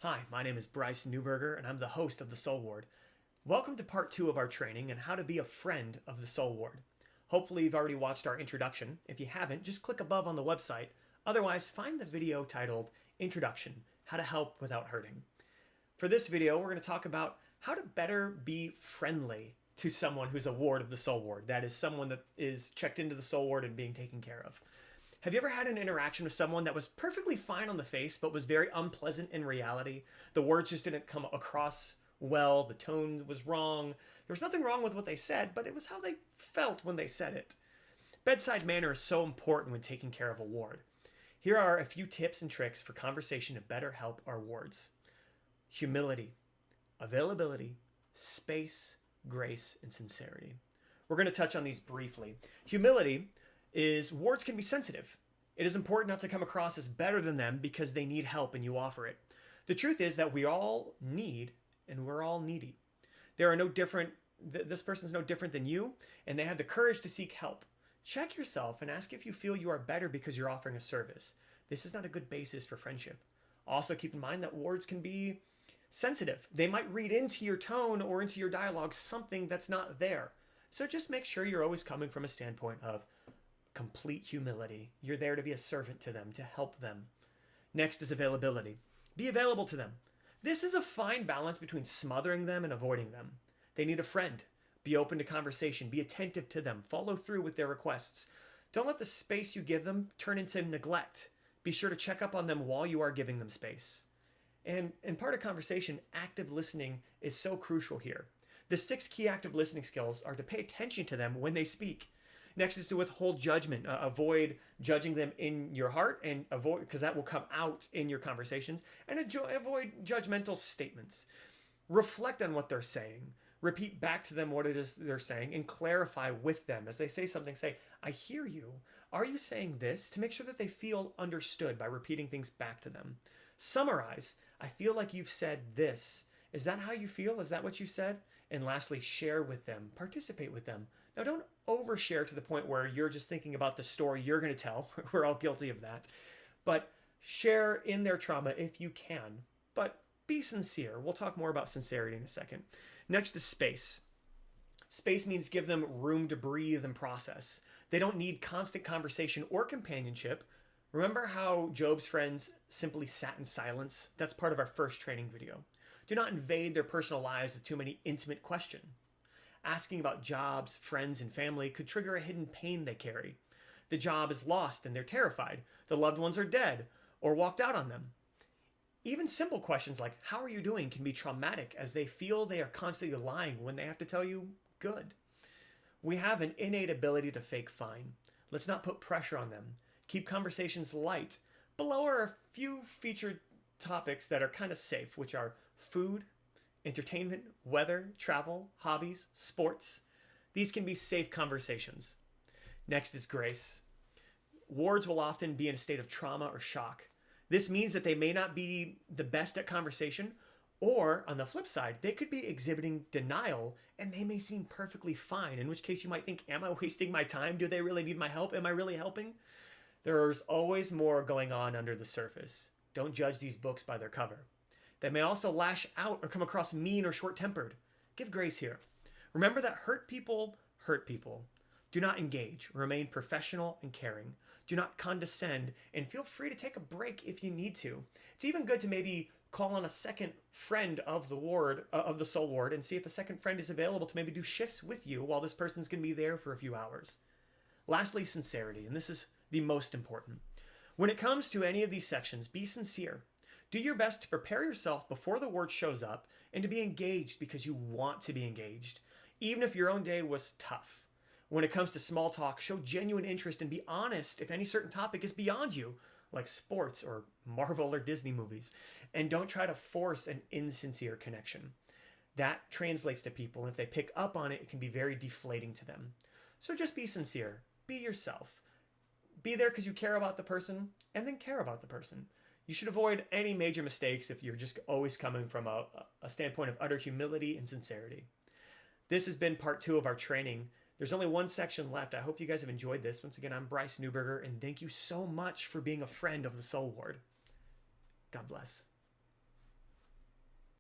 Hi, my name is Bryce Newberger, and I'm the host of the Soul Ward. Welcome to part 2 of our training on how to be a friend of the Soul Ward. Hopefully, you've already watched our introduction. If you haven't, just click above on the website. Otherwise, find the video titled Introduction: How to Help Without Hurting. For this video, we're going to talk about how to better be friendly to someone who's a ward of the Soul Ward. That is, someone that is checked into the Soul Ward and being taken care of. Have you ever had an interaction with someone that was perfectly fine on the face but was very unpleasant in reality? The words just didn't come across well, the tone was wrong. There was nothing wrong with what they said, but it was how they felt when they said it. Bedside manner is so important when taking care of a ward. Here are a few tips and tricks for conversation to better help our wards. Humility, availability, space, grace, and sincerity. We're going to touch on these briefly. Humility is wards can be sensitive. It is important not to come across as better than them because they need help and you offer it. The truth is that we all need and we're all needy. There are no different, this person's no different than you, and they have the courage to seek help. Check yourself and ask if you feel you are better because you're offering a service. This is not a good basis for friendship. Also, keep in mind that wards can be sensitive. They might read into your tone or into your dialogue something that's not there. So just make sure you're always coming from a standpoint of complete humility. You're there to be a servant to them, to help them. Next is availability. Be available to them. This is a fine balance between smothering them and avoiding them. They need a friend. Be open to conversation. Be attentive to them. Follow through with their requests. Don't let the space you give them turn into neglect. Be sure to check up on them while you are giving them space. And in part of conversation, active listening is so crucial here. The 6 key active listening skills are to pay attention to them when they speak. Next is to withhold judgment. Avoid judging them in your heart, and avoid, because that will come out in your conversations, and avoid judgmental statements. Reflect on what they're saying. Repeat back to them what it is they're saying and clarify with them. As they say something, say, I hear you. Are you saying this? To make sure that they feel understood by repeating things back to them. Summarize. I feel like you've said this. Is that how you feel? Is that what you said? And lastly, share with them. Participate with them. Now, don't overshare to the point where you're just thinking about the story you're going to tell. We're all guilty of that. But share in their trauma if you can. But be sincere. We'll talk more about sincerity in a second. Next is space. Space means give them room to breathe and process. They don't need constant conversation or companionship. Remember how Job's friends simply sat in silence? That's part of our first training video. Do not invade their personal lives with too many intimate questions. Asking about jobs, friends, and family could trigger a hidden pain they carry. The job is lost and they're terrified. The loved ones are dead or walked out on them. Even simple questions like, how are you doing, can be traumatic as they feel they are constantly lying when they have to tell you good. We have an innate ability to fake fine. Let's not put pressure on them. Keep conversations light. Below are a few featured topics that are kind of safe, which are food, entertainment, weather, travel, hobbies, sports. These can be safe conversations. Next is grace. Wards will often be in a state of trauma or shock. This means that they may not be the best at conversation, or on the flip side, they could be exhibiting denial and they may seem perfectly fine, in which case you might think, am I wasting my time? Do they really need my help? Am I really helping? There's always more going on under the surface. Don't judge these books by their cover. They may also lash out or come across mean or short-tempered. Give grace here. Remember that hurt people hurt people. Do not engage. Remain professional and caring. Do not condescend, and feel free to take a break if you need to. It's even good to maybe call on a second friend of the ward, of the soul ward, and see if a second friend is available to maybe do shifts with you while this person's going to be there for a few hours. Lastly, sincerity, and this is the most important. When it comes to any of these sections, be sincere. Do your best to prepare yourself before the word shows up and to be engaged because you want to be engaged, even if your own day was tough. When it comes to small talk, show genuine interest and be honest if any certain topic is beyond you, like sports or Marvel or Disney movies. And don't try to force an insincere connection. That translates to people, and if they pick up on it, it can be very deflating to them. So just be sincere. Be yourself. Be there because you care about the person, and then care about the person. You should avoid any major mistakes if you're just always coming from a standpoint of utter humility and sincerity. This has been part 2 of our training. There's only one section left. I hope you guys have enjoyed this. Once again, I'm Bryce Newberger, and thank you so much for being a friend of the Soul Ward. God bless.